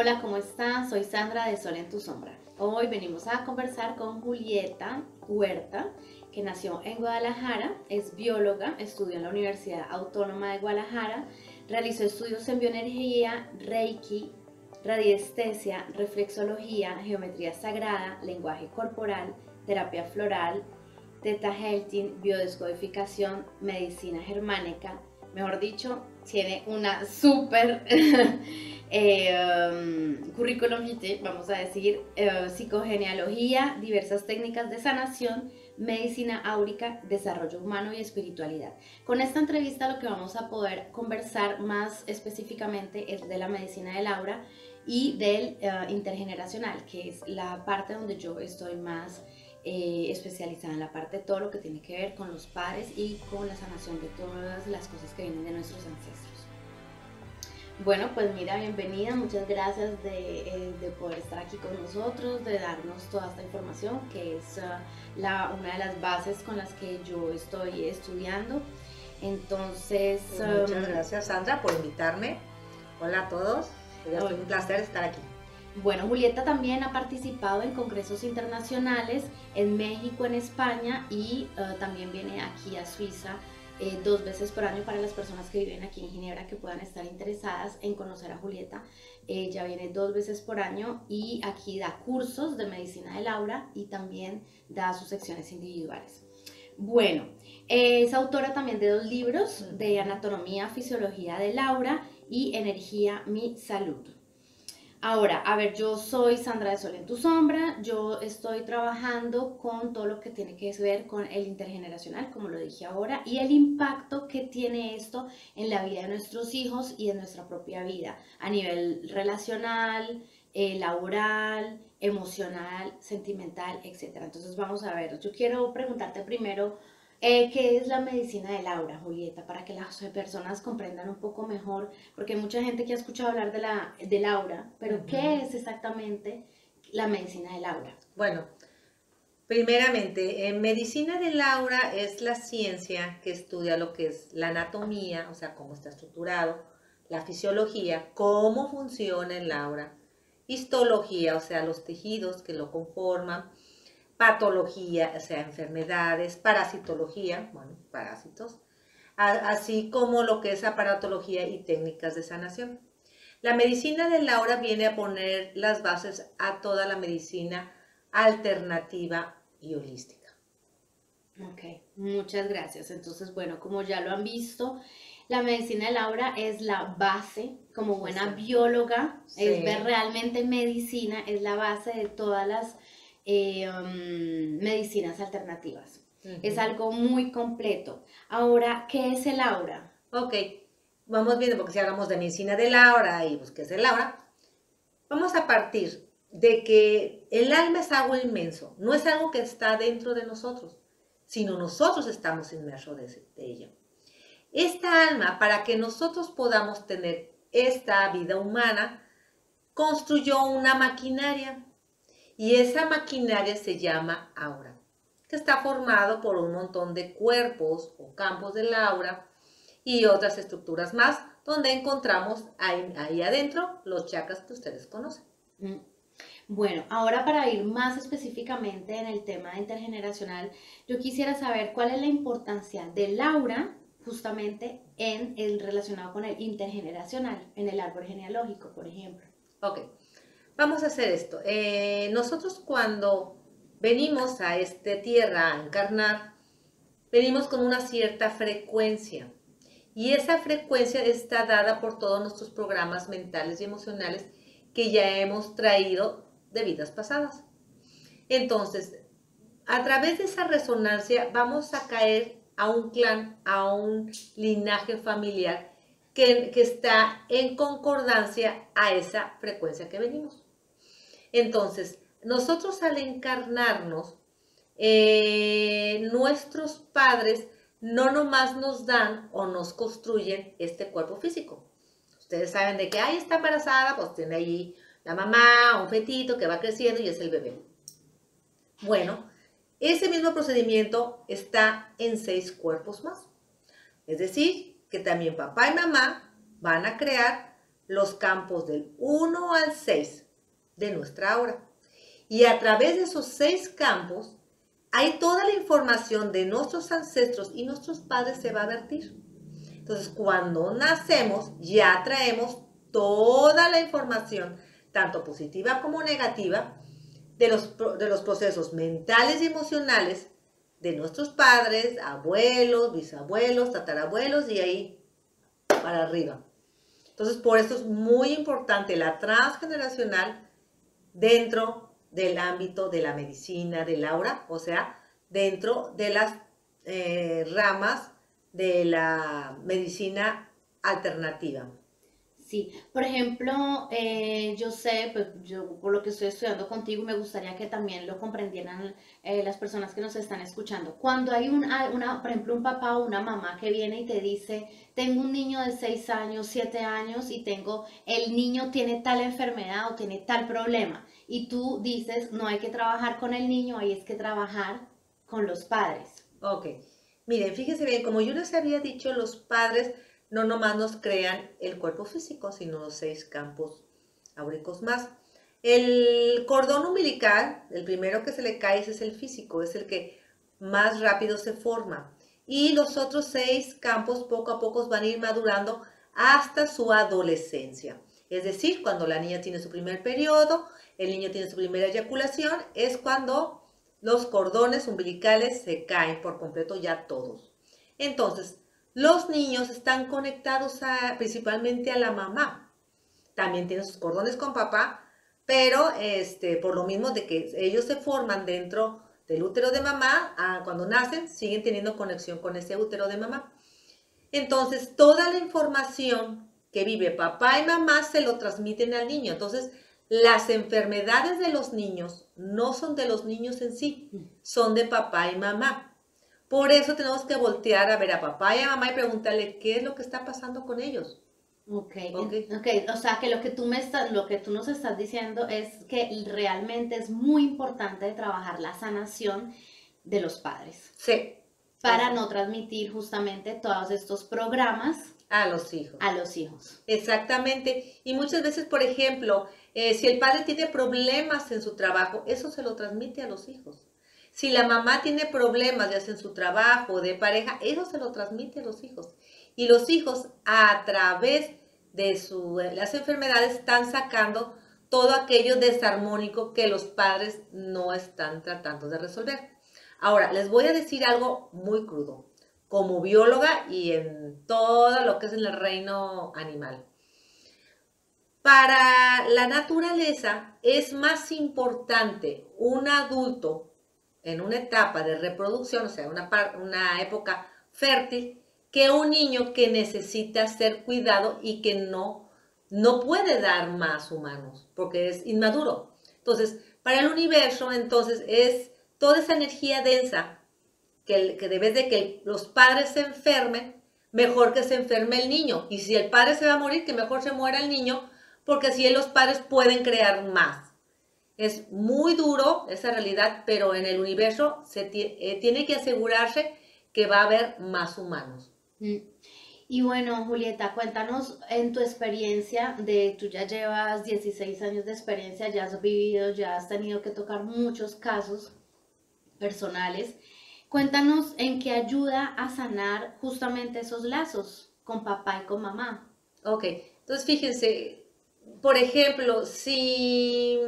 Hola, ¿cómo estás? Soy Sandra de Sol en tu Sombra. Hoy venimos a conversar con Julieta Huerta, que nació en Guadalajara, es bióloga, estudió en la Universidad Autónoma de Guadalajara, realizó estudios en bioenergía, Reiki, radiestesia, reflexología, geometría sagrada, lenguaje corporal, terapia floral, Theta Healing, biodescodificación, medicina germánica. Mejor dicho, tiene una súper currículum vitae, vamos a decir, psicogenealogía, diversas técnicas de sanación, medicina áurica, desarrollo humano y espiritualidad. Con esta entrevista lo que vamos a poder conversar más específicamente es de la medicina del aura y del intergeneracional, que es la parte donde yo estoy más especializada en la parte de todo lo que tiene que ver con los padres y con la sanación de todas las cosas que vienen de nuestros ancestros. Bueno, pues mira, bienvenida, muchas gracias de poder estar aquí con nosotros, de darnos toda esta información, que es una de las bases con las que yo estoy estudiando. Entonces... muchas gracias, Sandra, por invitarme. Hola a todos, es un placer estar aquí. Bueno, Julieta también ha participado en congresos internacionales en México, en España y también viene aquí a Suiza 2 veces por año para las personas que viven aquí en Ginebra que puedan estar interesadas en conocer a Julieta. Ella viene 2 veces por año y aquí da cursos de medicina del aura y también da sus secciones individuales. Bueno, es autora también de 2 libros de anatomía, fisiología del aura y energía, mi salud. Ahora, a ver, yo soy Sandra de Sol en tu Sombra, yo estoy trabajando con todo lo que tiene que ver con el intergeneracional, como lo dije ahora, y el impacto que tiene esto en la vida de nuestros hijos y en nuestra propia vida, a nivel relacional, laboral, emocional, sentimental, etc. Entonces vamos a ver, yo quiero preguntarte primero, ¿qué es la medicina del aura, Julieta? Para que las personas comprendan un poco mejor, porque hay mucha gente que ha escuchado hablar del aura, pero ¿qué es exactamente la medicina del aura? Bueno, primeramente, en medicina del aura es la ciencia que estudia lo que es la anatomía, o sea, cómo está estructurado, la fisiología, cómo funciona el aura, histología, o sea, los tejidos que lo conforman, patología, o sea, enfermedades, parasitología, bueno, parásitos, así como lo que es aparatología y técnicas de sanación. La medicina del aura viene a poner las bases a toda la medicina alternativa y holística. Ok, muchas gracias. Entonces, bueno, como ya lo han visto, la medicina del aura es la base, como buena bióloga, es ver realmente medicina, es la base de todas las medicinas alternativas. Es algo muy completo. Ahora, ¿qué es el aura? Ok, vamos viendo, porque si hablamos de medicina del aura y pues qué es el aura, vamos a partir de que el alma es algo inmenso, no es algo que está dentro de nosotros, sino nosotros estamos inmersos de ello. Esta alma, para que nosotros podamos tener esta vida humana, construyó una maquinaria, y esa maquinaria se llama aura, que está formado por un montón de cuerpos o campos del aura y otras estructuras más, donde encontramos ahí adentro los chakras que ustedes conocen. Bueno, ahora para ir más específicamente en el tema intergeneracional, yo quisiera saber cuál es la importancia del aura justamente en el relacionado con el intergeneracional, en el árbol genealógico, por ejemplo. Ok, vamos a hacer esto. Nosotros cuando venimos a esta tierra a encarnar, venimos con una cierta frecuencia. Y esa frecuencia está dada por todos nuestros programas mentales y emocionales que ya hemos traído de vidas pasadas. Entonces, a través de esa resonancia vamos a caer a un clan, a un linaje familiar que está en concordancia a esa frecuencia que venimos. Entonces, nosotros al encarnarnos, nuestros padres no nomás nos dan o nos construyen este cuerpo físico. Ustedes saben de que ahí está embarazada, pues tiene ahí la mamá, un fetito que va creciendo y es el bebé. Bueno, ese mismo procedimiento está en 6 cuerpos más. Es decir, que también papá y mamá van a crear los campos del 1 al 6 de nuestra aura. Y a través de esos 6 campos, hay toda la información de nuestros ancestros y nuestros padres se va a vertir. Entonces, cuando nacemos, ya traemos toda la información, tanto positiva como negativa, de los procesos mentales y emocionales de nuestros padres, abuelos, bisabuelos, tatarabuelos y ahí para arriba. Entonces, por eso es muy importante la transgeneracional dentro del ámbito de la medicina del aura, o sea, dentro de las ramas de la medicina alternativa. Sí, por ejemplo, yo sé, pues yo por lo que estoy estudiando contigo, me gustaría que también lo comprendieran las personas que nos están escuchando. Cuando hay por ejemplo, un papá o una mamá que viene y te dice, tengo un niño de 6 años, 7 años y el niño tiene tal enfermedad o tiene tal problema, y tú dices, no hay que trabajar con el niño, hay es que trabajar con los padres. Ok, miren, fíjense bien, como yo les había dicho, los padres no nomás nos crean el cuerpo físico, sino los 6 campos áuricos más. El cordón umbilical, el primero que se le cae, ese es el físico, es el que más rápido se forma. Y los otros 6 campos poco a poco van a ir madurando hasta su adolescencia. Es decir, cuando la niña tiene su primer periodo, el niño tiene su primera eyaculación, es cuando los cordones umbilicales se caen por completo ya todos. Entonces, los niños están conectados principalmente a la mamá. También tienen sus cordones con papá, pero por lo mismo de que ellos se forman dentro del útero de mamá, cuando nacen siguen teniendo conexión con ese útero de mamá. Entonces, toda la información que vive papá y mamá se lo transmiten al niño. Entonces, las enfermedades de los niños no son de los niños en sí, son de papá y mamá. Por eso tenemos que voltear a ver a papá y a mamá y preguntarle qué es lo que está pasando con ellos. Okay. O sea que lo que tú nos estás diciendo es que realmente es muy importante trabajar la sanación de los padres. Sí. Para no transmitir justamente todos estos programas a los hijos. A los hijos. Exactamente. Y muchas veces, por ejemplo, si el padre tiene problemas en su trabajo, eso se lo transmite a los hijos. Si la mamá tiene problemas, ya sea en su trabajo, de pareja, eso se lo transmite a los hijos. Y los hijos, a través de las enfermedades, están sacando todo aquello desarmónico que los padres no están tratando de resolver. Ahora, les voy a decir algo muy crudo, como bióloga y en todo lo que es en el reino animal. Para la naturaleza es más importante un adulto en una etapa de reproducción, o sea, una época fértil, que un niño que necesita ser cuidado y que no puede dar más humanos, porque es inmaduro. Entonces, para el universo, entonces, es toda esa energía densa que debes de que los padres se enfermen, mejor que se enferme el niño. Y si el padre se va a morir, que mejor se muera el niño, porque así los padres pueden crear más. Es muy duro esa realidad, pero en el universo tiene que asegurarse que va a haber más humanos. Y bueno, Julieta, cuéntanos en tu experiencia, tú ya llevas 16 años de experiencia, ya has vivido, ya has tenido que tocar muchos casos personales. Cuéntanos en qué ayuda a sanar justamente esos lazos con papá y con mamá. Ok, entonces fíjense, por ejemplo, si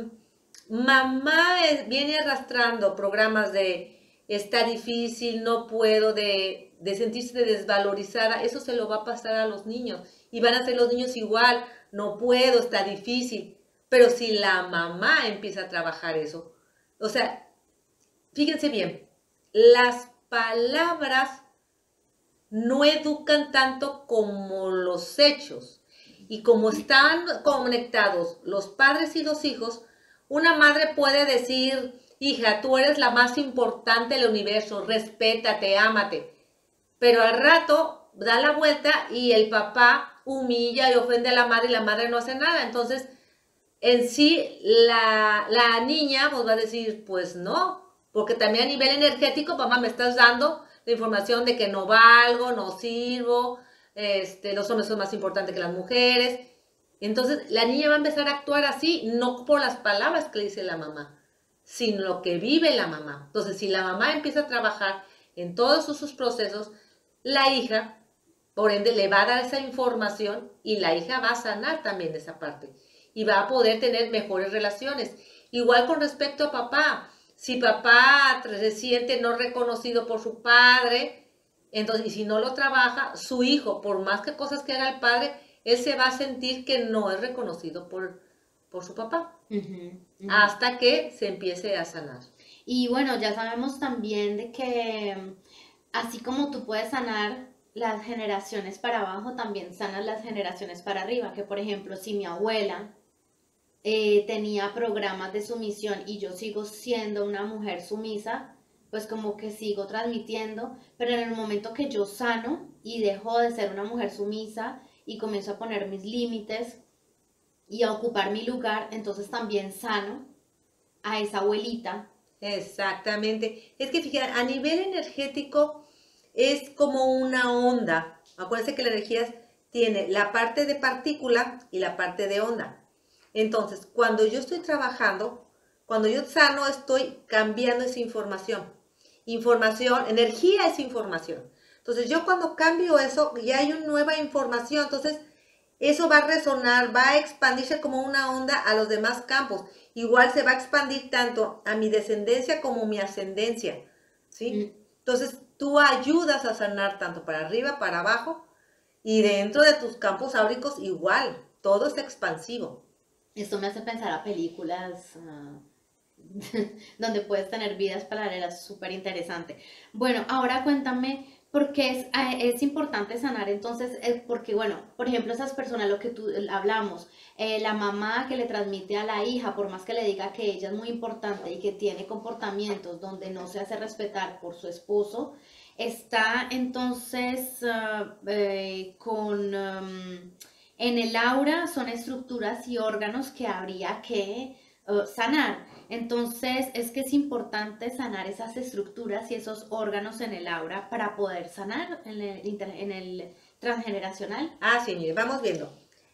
mamá viene arrastrando programas de está difícil, no puedo, de sentirse desvalorizada, eso se lo va a pasar a los niños. Y van a ser los niños igual, no puedo, está difícil. Pero si la mamá empieza a trabajar eso, o sea, fíjense bien, las palabras no educan tanto como los hechos. Y como están conectados los padres y los hijos, una madre puede decir, hija, tú eres la más importante del universo, respétate, ámate. Pero al rato da la vuelta y el papá humilla y ofende a la madre y la madre no hace nada. Entonces, en sí, la niña pues va a decir, pues no, porque también a nivel energético, mamá, me estás dando la información de que no valgo, no sirvo, los hombres son más importantes que las mujeres. Entonces la niña va a empezar a actuar así, no por las palabras que le dice la mamá, sino lo que vive la mamá. Entonces, si la mamá empieza a trabajar en todos sus procesos, la hija, por ende, le va a dar esa información y la hija va a sanar también esa parte y va a poder tener mejores relaciones. Igual con respecto a papá, si papá se siente no reconocido por su padre, entonces, y si no lo trabaja, su hijo, por más que cosas que haga el padre, él se va a sentir que no es reconocido por su papá, hasta que se empiece a sanar. Y bueno, ya sabemos también de que así como tú puedes sanar las generaciones para abajo, también sanas las generaciones para arriba. Que por ejemplo, si mi abuela tenía programas de sumisión y yo sigo siendo una mujer sumisa, pues como que sigo transmitiendo, pero en el momento que yo sano y dejo de ser una mujer sumisa y comienzo a poner mis límites y a ocupar mi lugar, entonces también sano a esa abuelita. Exactamente. Es que fíjate, a nivel energético es como una onda. Acuérdense que la energía tiene la parte de partícula y la parte de onda. Entonces, cuando yo estoy trabajando, cuando yo sano, estoy cambiando esa información. Información, energía es información. Entonces, yo cuando cambio eso, ya hay una nueva información. Entonces, eso va a resonar, va a expandirse como una onda a los demás campos. Igual se va a expandir tanto a mi descendencia como mi ascendencia, ¿sí? Entonces, tú ayudas a sanar tanto para arriba, para abajo, y dentro de tus campos áuricos igual, todo es expansivo. Esto me hace pensar a películas donde puedes tener vidas paralelas, súper interesante. Bueno, ahora cuéntame por qué es importante sanar entonces, porque bueno, por ejemplo, esas personas, lo que tú hablamos, la mamá que le transmite a la hija, por más que le diga que ella es muy importante y que tiene comportamientos donde no se hace respetar por su esposo, está entonces en el aura son estructuras y órganos que habría que sanar. Entonces, es que es importante sanar esas estructuras y esos órganos en el aura para poder sanar en el transgeneracional. Ah, sí, mire, vamos viendo.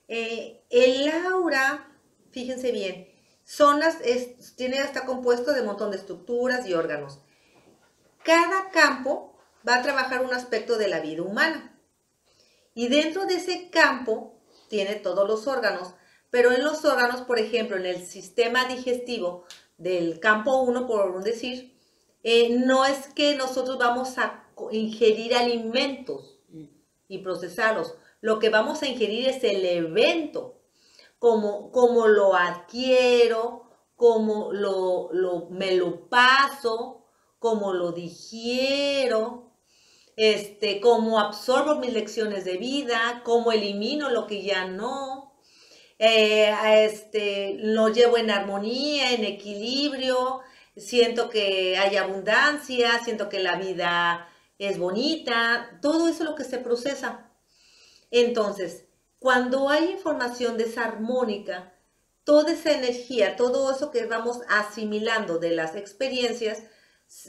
El aura, fíjense bien, está compuesto de un montón de estructuras y órganos. Cada campo va a trabajar un aspecto de la vida humana. Y dentro de ese campo tiene todos los órganos, pero en los órganos, por ejemplo, en el sistema digestivo del campo 1, por decir, no es que nosotros vamos a ingerir alimentos y procesarlos. Lo que vamos a ingerir es el evento, como lo adquiero, me lo paso, como lo digiero, cómo absorbo mis lecciones de vida, cómo elimino lo que ya no, lo llevo en armonía, en equilibrio, siento que hay abundancia, siento que la vida es bonita, todo eso es lo que se procesa. Entonces, cuando hay información desarmónica, toda esa energía, todo eso que vamos asimilando de las experiencias,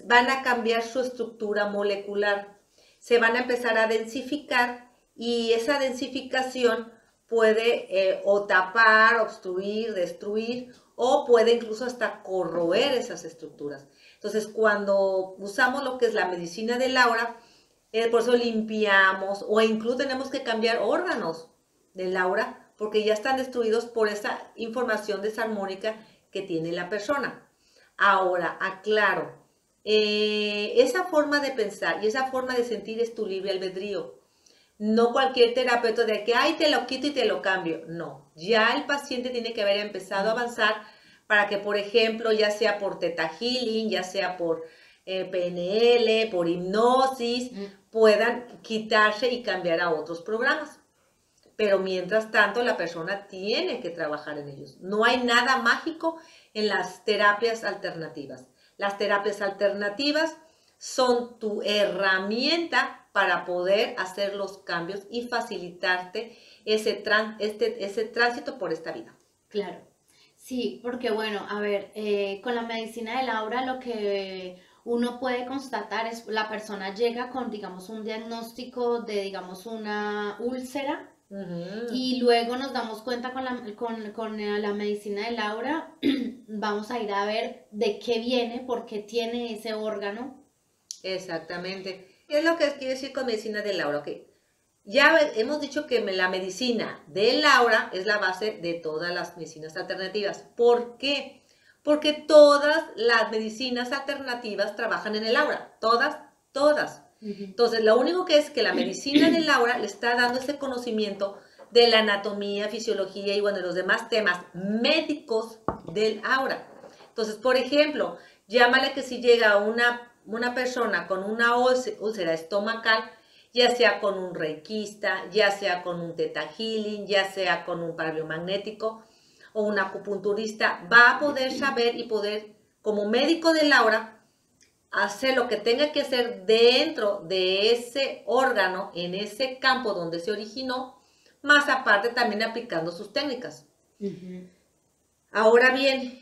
van a cambiar su estructura molecular, se van a empezar a densificar y esa densificación puede o tapar, obstruir, destruir o puede incluso hasta corroer esas estructuras. Entonces, cuando usamos lo que es la medicina del aura, por eso limpiamos o incluso tenemos que cambiar órganos del aura porque ya están destruidos por esa información desarmónica que tiene la persona. Ahora, aclaro, esa forma de pensar y esa forma de sentir es tu libre albedrío. No cualquier terapeuta de que, ay, te lo quito y te lo cambio. No, ya el paciente tiene que haber empezado a avanzar para que, por ejemplo, ya sea por Theta Healing, ya sea por PNL, por hipnosis, puedan quitarse y cambiar a otros programas. Pero mientras tanto, la persona tiene que trabajar en ellos. No hay nada mágico en las terapias alternativas. Las terapias alternativas son tu herramienta para poder hacer los cambios y facilitarte ese tránsito por esta vida. Claro, sí, porque bueno, a ver, con la medicina del aura lo que uno puede constatar es la persona llega con, digamos, un diagnóstico de, digamos, una úlcera Y luego nos damos cuenta con la medicina de Laura, vamos a ir a ver de qué viene, por qué tiene ese órgano. Exactamente. ¿Qué es lo que quiere decir con medicina de Laura? Okay. Ya hemos dicho que la medicina de Laura es la base de todas las medicinas alternativas. ¿Por qué? Porque todas las medicinas alternativas trabajan en el aura. Todas, todas. Entonces, lo único que es que la medicina de Laura le está dando ese conocimiento de la anatomía, fisiología y, bueno, de los demás temas médicos del aura. Entonces, por ejemplo, llámale que si llega una persona con una úlcera estomacal, ya sea con un reikista, ya sea con un theta healing, ya sea con un parabiomagnético o un acupunturista, va a poder saber y poder, como médico del aura, hacer lo que tenga que hacer dentro de ese órgano, en ese campo donde se originó, más aparte también aplicando sus técnicas. Ahora bien,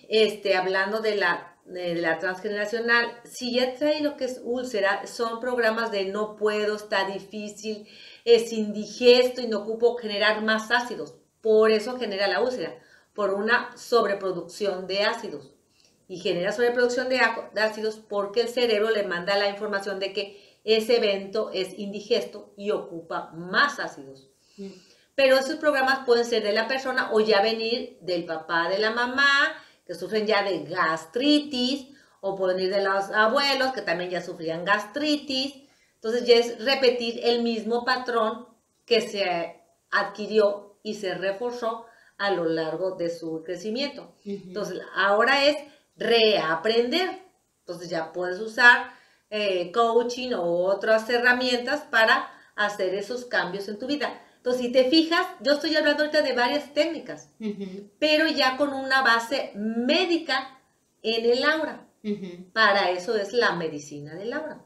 hablando de la transgeneracional, si ya trae lo que es úlcera, son programas de no puedo, está difícil, es indigesto y no ocupo generar más ácidos. Por eso genera la úlcera, por una sobreproducción de ácidos. Y genera sobreproducción de ácidos porque el cerebro le manda la información de que ese evento es indigesto y ocupa más ácidos. Pero esos programas pueden ser de la persona o ya venir del papá, de la mamá, que sufren ya de gastritis, o pueden ir de los abuelos, que también ya sufrían gastritis. Entonces ya es repetir el mismo patrón que se adquirió y se reforzó a lo largo de su crecimiento. Entonces ahora es reaprender. Entonces ya puedes usar coaching o otras herramientas para hacer esos cambios en tu vida. Entonces, si te fijas, yo estoy hablando ahorita de varias técnicas, pero ya con una base médica en el aura. Para eso es la medicina del aura.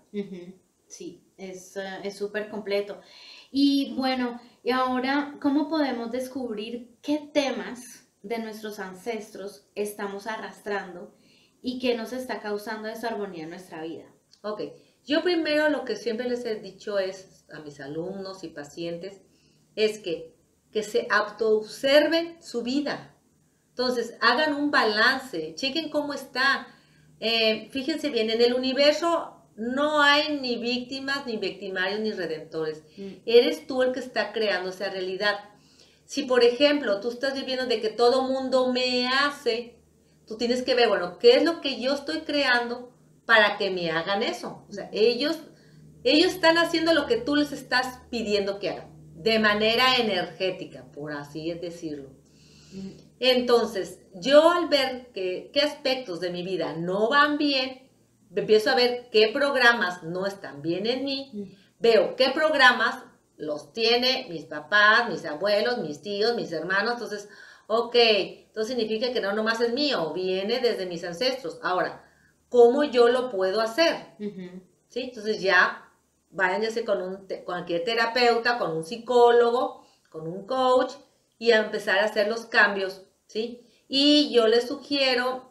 Sí, es súper completo. Y bueno, y ahora, ¿cómo podemos descubrir qué temas de nuestros ancestros estamos arrastrando y qué nos está causando desarmonía en nuestra vida? Ok, yo primero lo que siempre les he dicho es a mis alumnos y pacientes, es que se autoobserven su vida. Entonces, hagan un balance, chequen cómo está. Fíjense bien, en el universo no hay ni víctimas, ni victimarios, ni redentores. Eres tú el que está creando esa realidad. Si, por ejemplo, tú estás viviendo de que todo mundo me hace, tú tienes que ver, bueno, ¿qué es lo que yo estoy creando para que me hagan eso? O sea, ellos están haciendo lo que tú les estás pidiendo que hagan, de manera energética, por así decirlo. Entonces, yo al ver qué aspectos de mi vida no van bien, empiezo a ver qué programas no están bien en mí, veo qué programas los tiene mis papás, mis abuelos, mis tíos, mis hermanos. Entonces, ok, entonces significa que no nomás es mío, viene desde mis ancestros. Ahora, ¿cómo yo lo puedo hacer? ¿Sí? Entonces ya váyanse con cualquier terapeuta, con un psicólogo, con un coach, y a empezar a hacer los cambios, ¿sí? Y yo les sugiero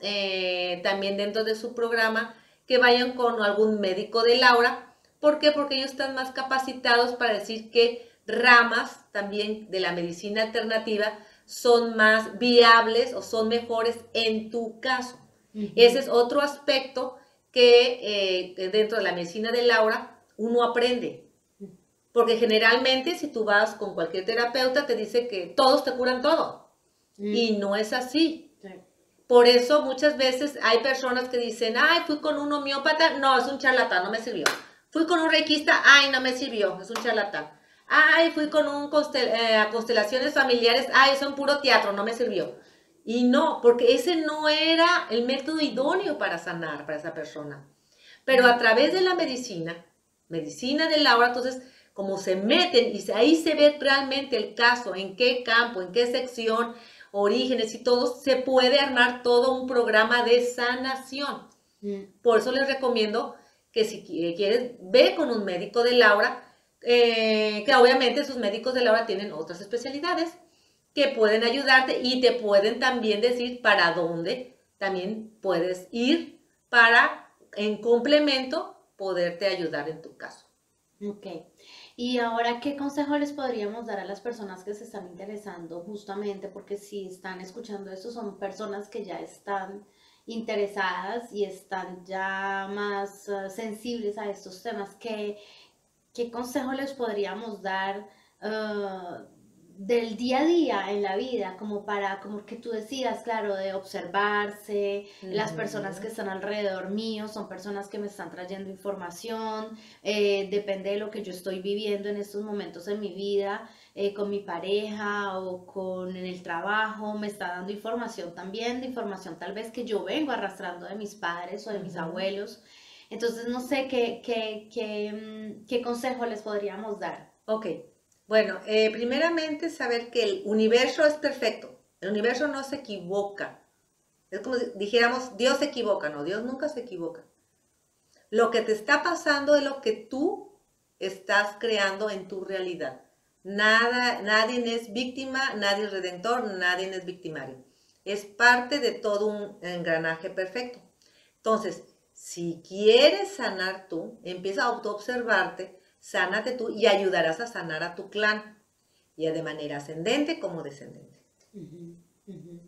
también dentro de su programa que vayan con algún médico del aura. ¿Por qué? Porque ellos están más capacitados para decir qué ramas también de la medicina alternativa son más viables o son mejores en tu caso. Ese es otro aspecto que dentro de la medicina del aura uno aprende. Porque generalmente si tú vas con cualquier terapeuta te dice que todos te curan todo. Y no es así. Por eso muchas veces hay personas que dicen, ay, fui con un homeópata, no, es un charlatán, no me sirvió. Fui con un reikista, ay, no me sirvió, es un charlatán. Ay, fui con un constelaciones familiares, ay, son puro teatro, no me sirvió. Y no, porque ese no era el método idóneo para sanar para esa persona. Pero a través de la medicina del aura, entonces, como se meten y ahí se ve realmente el caso, en qué campo, en qué sección, orígenes y todo, se puede armar todo un programa de sanación. Por eso les recomiendo que si quieres, ve con un médico del aura, que obviamente sus médicos del aura tienen otras especialidades que pueden ayudarte y te pueden también decir para dónde también puedes ir para, en complemento, poderte ayudar en tu caso. Ok. Y ahora, ¿qué consejo les podríamos dar a las personas que se están interesando justamente? Porque si están escuchando esto, son personas que ya están interesadas y están ya más sensibles a estos temas. ¿Qué consejo les podríamos dar del día a día en la vida, como para, como que tú decías, claro, de observarse, las personas que Ujú. están alrededor mío son personas que me están trayendo información, depende de lo que yo estoy viviendo en estos momentos en mi vida, con mi pareja o con en el trabajo, me está dando información también, de información tal vez que yo vengo arrastrando de mis padres o de mis Ujú. abuelos. Entonces, no sé qué consejo les podríamos dar. Ok, bueno, primeramente saber que el universo es perfecto, el universo no se equivoca. Es como si dijéramos, Dios se equivoca, no, Dios nunca se equivoca. Lo que te está pasando es lo que tú estás creando en tu realidad. Nada, nadie es víctima, nadie es redentor, nadie es victimario. Es parte de todo un engranaje perfecto. Entonces, si quieres sanar tú, empieza a autoobservarte, sánate tú y ayudarás a sanar a tu clan, ya de manera ascendente como descendente. Ujú, ujú.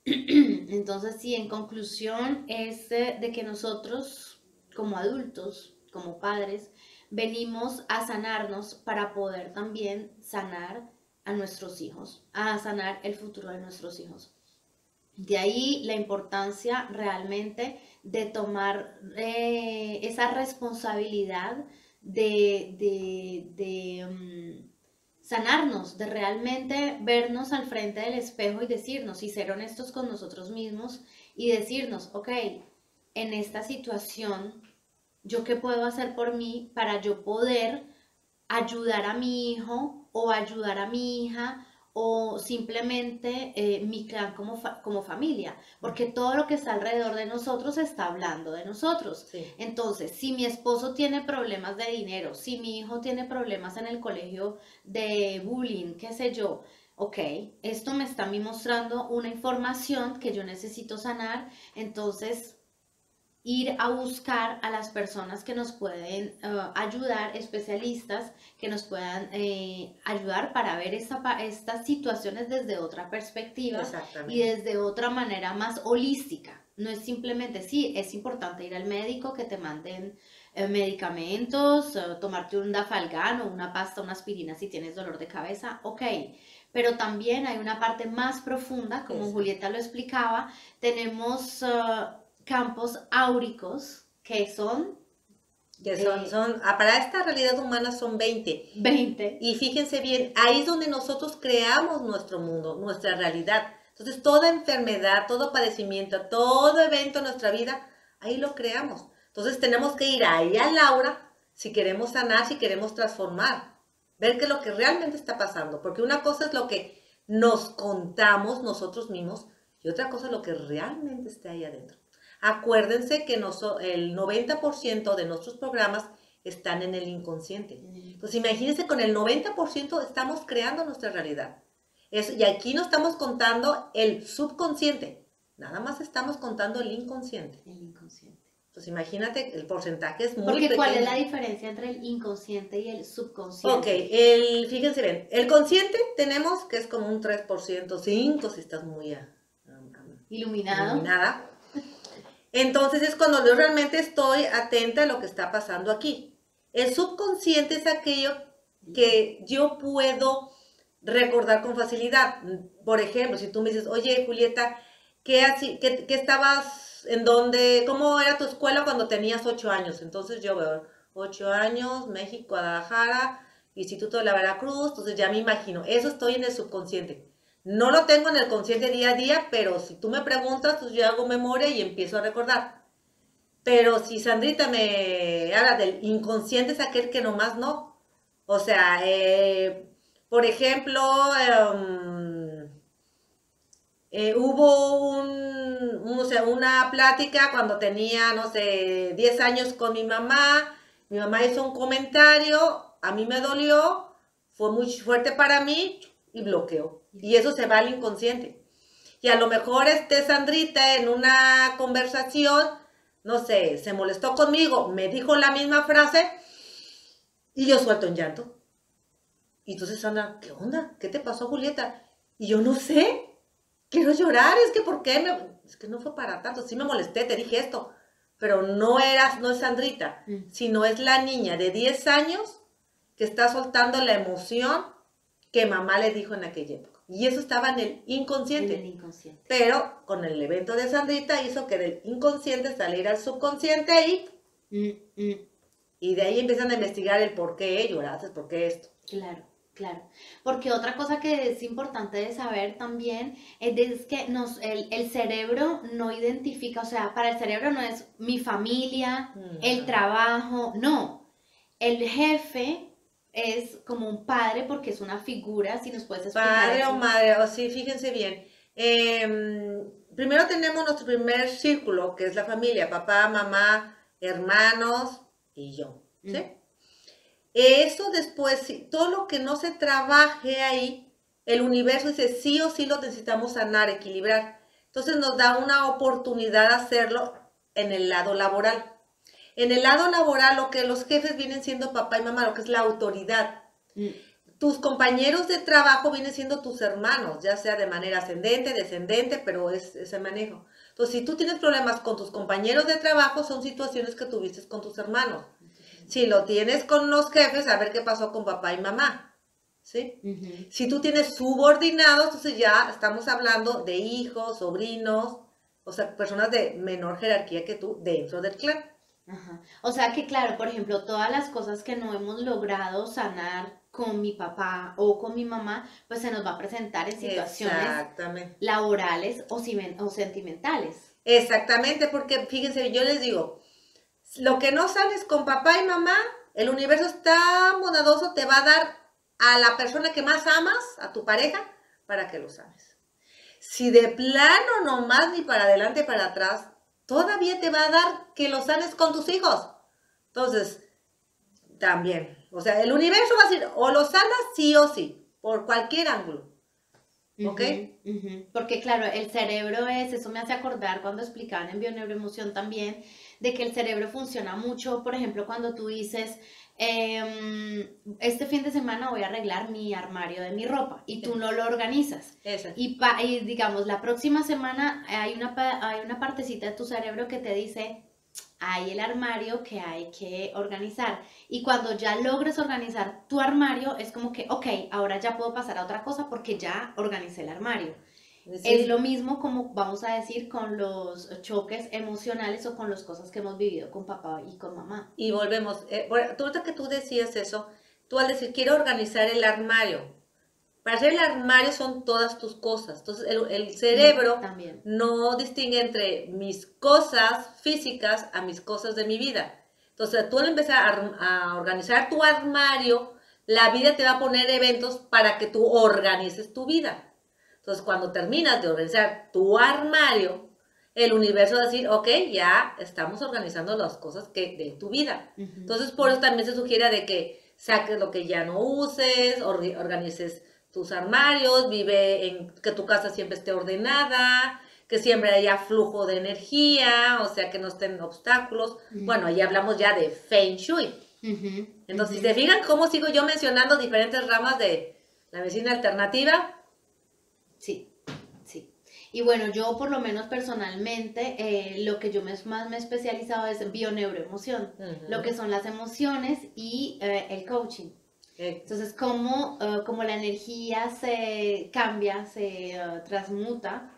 Entonces, sí, en conclusión, es de que nosotros, como adultos, como padres, venimos a sanarnos para poder también sanar a nuestros hijos, a sanar el futuro de nuestros hijos. De ahí la importancia realmente de tomar esa responsabilidad de sanarnos, de realmente vernos al frente del espejo y decirnos y ser honestos con nosotros mismos y decirnos, ok, en esta situación, ¿yo qué puedo hacer por mí para yo poder ayudar a mi hijo o ayudar a mi hija o simplemente mi clan como familia, porque todo lo que está alrededor de nosotros está hablando de nosotros. Sí. Entonces, si mi esposo tiene problemas de dinero, si mi hijo tiene problemas en el colegio de bullying, qué sé yo, ok, esto me está a mí mostrando una información que yo necesito sanar, entonces ir a buscar a las personas que nos pueden ayudar, especialistas que nos puedan ayudar para ver estas situaciones desde otra perspectiva y Exactamente. desde otra manera más holística. No es simplemente, sí, es importante ir al médico, que te manden medicamentos, tomarte un dafalgán o una pasta, una aspirina si tienes dolor de cabeza, ok. Pero también hay una parte más profunda, como Exacto. Julieta lo explicaba, tenemos campos áuricos que son Que eh, para esta realidad humana son 20. 20. Y fíjense bien, ahí es donde nosotros creamos nuestro mundo, nuestra realidad. Entonces, toda enfermedad, todo padecimiento, todo evento en nuestra vida, ahí lo creamos. Entonces, tenemos que ir ahí a Laura si queremos sanar, si queremos transformar, ver qué es lo que realmente está pasando. Porque una cosa es lo que nos contamos nosotros mismos y otra cosa es lo que realmente está ahí adentro. Acuérdense que el 90% de nuestros programas están en el inconsciente. Entonces, imagínense, con el 90% estamos creando nuestra realidad. Y aquí no estamos contando el subconsciente, nada más estamos contando el inconsciente. El inconsciente. Entonces, imagínate, el porcentaje es muy Porque ¿cuál es pequeño. la diferencia entre el inconsciente y el Ok, subconsciente? fíjense bien, el consciente tenemos que es como un 3%, 5% si estás muy Iluminado. iluminada. Entonces es cuando yo realmente estoy atenta a lo que está pasando aquí. El subconsciente es aquello que yo puedo recordar con facilidad. Por ejemplo, si tú me dices, oye, Julieta, ¿qué estabas, en dónde, cómo era tu escuela cuando tenías 8 años? Entonces yo veo 8 años, México, Guadalajara, Instituto de la Veracruz, entonces ya me imagino, eso estoy en el subconsciente. No lo tengo en el consciente día a día, pero si tú me preguntas, pues yo hago memoria y empiezo a recordar. Pero si Sandrita me habla del inconsciente, es aquel que nomás no. O sea, por ejemplo, hubo o sea, una plática cuando tenía, no sé, 10 años con mi mamá. Mi mamá hizo un comentario, a mí me dolió, fue muy fuerte para mí y bloqueó. Y eso se va al inconsciente. Y a lo mejor Sandrita en una conversación, no sé, se molestó conmigo, me dijo la misma frase Y yo suelto en llanto. Y entonces Sandra, ¿qué onda? ¿Qué te pasó, Julieta? Y yo no sé, quiero llorar, es que ¿por qué? Es que no fue para tanto, sí me molesté, te dije esto, pero no es Sandrita, sino es la niña de 10 años que está soltando la emoción que mamá le dijo en aquella época. Y eso estaba en el inconsciente. En el inconsciente. Pero con el evento de Sandrita hizo que del inconsciente saliera al subconsciente y de ahí empiezan a investigar el por qué lloraste, por qué esto. Claro, claro. Porque otra cosa que es importante de saber también es que el cerebro no identifica, o sea, para el cerebro no es mi familia, el trabajo, no. El jefe es como un padre porque es una figura, si nos puedes explicar Padre eso. o madre, o sí, fíjense bien. Primero tenemos nuestro primer círculo, que es la familia, papá, mamá, hermanos y yo, ¿sí? Eso después, todo lo que no se trabaje ahí, el universo dice sí o sí lo necesitamos sanar, equilibrar. Entonces nos da una oportunidad de hacerlo en el lado laboral. En el lado laboral, lo que los jefes vienen siendo papá y mamá, lo que es la autoridad. Tus compañeros de trabajo vienen siendo tus hermanos, ya sea de manera ascendente, descendente, pero es ese manejo. Entonces, si tú tienes problemas con tus compañeros de trabajo, son situaciones que tuviste con tus hermanos. Si lo tienes con los jefes, a ver qué pasó con papá y mamá, ¿sí? Si tú tienes subordinados, entonces ya estamos hablando de hijos, sobrinos, o sea, personas de menor jerarquía que tú dentro del clan. Ajá. O sea que, claro, por ejemplo, todas las cosas que no hemos logrado sanar con mi papá o con mi mamá, pues se nos va a presentar en situaciones laborales o sentimentales. Exactamente, porque fíjense, yo les digo, lo que no sales con papá y mamá, el universo es tan bondadoso, te va a dar a la persona que más amas, a tu pareja, para que lo sanes. Si de plano nomás ni para adelante, para atrás, todavía te va a dar que lo sanes con tus hijos. Entonces, también, o sea, el universo va a decir, o lo sanas sí o sí, por cualquier ángulo. ¿Ok? Porque claro, el cerebro eso me hace acordar cuando explicaban en bioneuroemoción también, de que el cerebro funciona mucho, por ejemplo, cuando tú dices, este fin de semana voy a arreglar mi armario de mi ropa y tú no lo organizas. Y digamos, la próxima semana hay una partecita de tu cerebro que te dice, hay el armario que hay que organizar. Y cuando ya logres organizar tu armario, es como que, ok, ahora ya puedo pasar a otra cosa porque ya organicé el armario. Sí. Es lo mismo como vamos a decir con los choques emocionales o con las cosas que hemos vivido con papá y con mamá. Y volvemos, ahorita que tú decías eso, tú al decir quiero organizar el armario, para hacer el armario son todas tus cosas. Entonces el cerebro no distingue entre mis cosas físicas a mis cosas de mi vida. Entonces tú al empezar a organizar tu armario, la vida te va a poner eventos para que tú organices tu vida. Entonces, cuando terminas de organizar tu armario, el universo va a decir, ok, ya estamos organizando las cosas de tu vida. Entonces, por eso también se sugiere de que saques lo que ya no uses, organices tus armarios, que tu casa siempre esté ordenada, que siempre haya flujo de energía, o sea, que no estén obstáculos. Bueno, ahí hablamos ya de Feng Shui. Entonces, si se fijan cómo sigo yo mencionando diferentes ramas de la medicina alternativa. Sí, sí. Y bueno, yo por lo menos personalmente, lo que yo más me he especializado es en bioneuroemoción, lo que son las emociones y el coaching. Entonces, como la energía se cambia, se transmuta.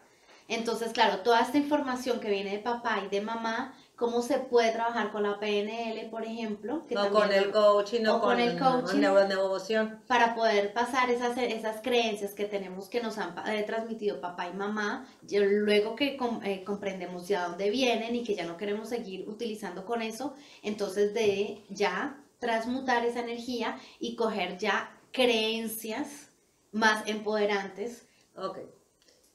Entonces, claro, toda esta información que viene de papá y de mamá, cómo se puede trabajar con la PNL, por ejemplo. No con el coaching, no con el coaching, neuroemoción. Para poder pasar esas creencias que tenemos que nos han transmitido papá y mamá, luego que comprendemos ya dónde vienen y que ya no queremos seguir utilizando con eso, entonces de ya transmutar esa energía y coger ya creencias más empoderantes. Ok.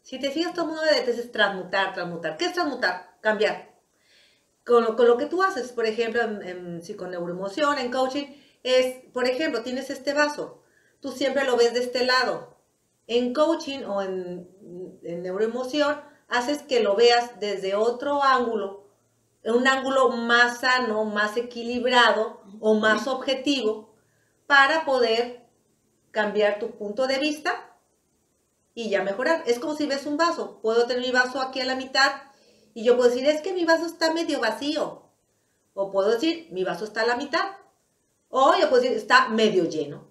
Si te fijas, todo el mundo dice transmutar. ¿Qué es transmutar? Cambiar. Con lo que tú haces, por ejemplo, en psiconeuroemoción, en coaching, es, por ejemplo, tienes este vaso, tú siempre lo ves de este lado. En coaching o en neuroemoción, haces que lo veas desde otro ángulo, un ángulo más sano, más equilibrado o más objetivo, para poder cambiar tu punto de vista y ya mejorar. Es como si ves un vaso. Puedo tener mi vaso aquí a la mitad y yo puedo decir, es que mi vaso está medio vacío. O puedo decir, mi vaso está a la mitad. O yo puedo decir, está medio lleno.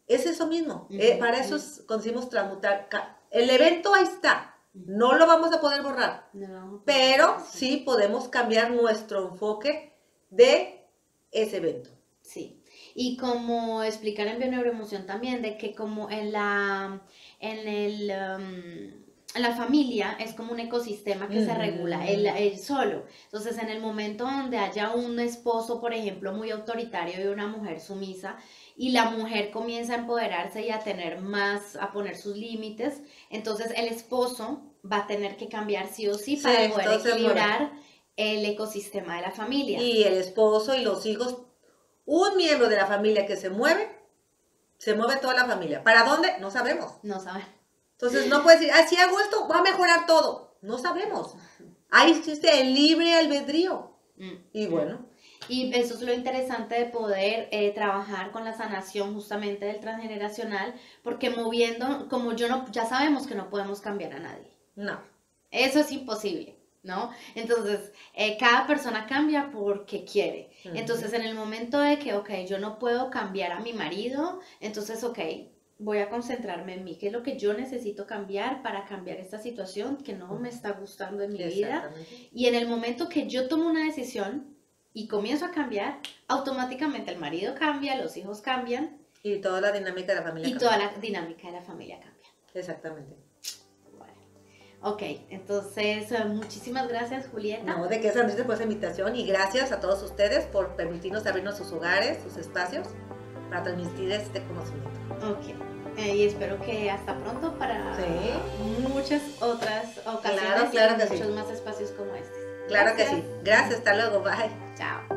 Es eso mismo. Para eso conseguimos transmutar. El evento ahí está. No lo vamos a poder borrar. No, pero sí podemos cambiar nuestro enfoque de ese evento. Sí. Y como explicar en Bioneuroemoción también, de que como en la familia es como un ecosistema que se regula él solo. Entonces, en el momento donde haya un esposo, por ejemplo, muy autoritario y una mujer sumisa, y la mujer comienza a empoderarse y a tener más, a poner sus límites, entonces el esposo va a tener que cambiar sí o sí para poder equilibrar el ecosistema de la familia. Y el esposo y los hijos, un miembro de la familia que se mueve toda la familia. ¿Para dónde? No sabemos. No sabemos. Entonces no puedes decir, si hago esto, va a mejorar todo. No sabemos. Ahí existe el libre albedrío. Y bueno. Y eso es lo interesante de poder trabajar con la sanación justamente del transgeneracional, porque ya sabemos que no podemos cambiar a nadie. No. Eso es imposible, ¿no? Entonces, cada persona cambia porque quiere. Entonces, en el momento de que, yo no puedo cambiar a mi marido, entonces, voy a concentrarme en mí, qué es lo que yo necesito cambiar para cambiar esta situación que no me está gustando en mi vida. Y en el momento que yo tomo una decisión y comienzo a cambiar, automáticamente el marido cambia, los hijos cambian. Y toda la dinámica de la familia cambia. Y toda la dinámica de la familia cambia. Exactamente. Bueno. Ok, entonces muchísimas gracias, Julieta. No, de qué, Sandrita, por esa invitación, y gracias a todos ustedes por permitirnos abrirnos sus hogares, sus espacios, para transmitir este conocimiento. Ok. Y espero que hasta pronto para muchas otras ocasiones. Claro que muchos más espacios como este. Claro que sí. Gracias, hasta luego, bye. Chao.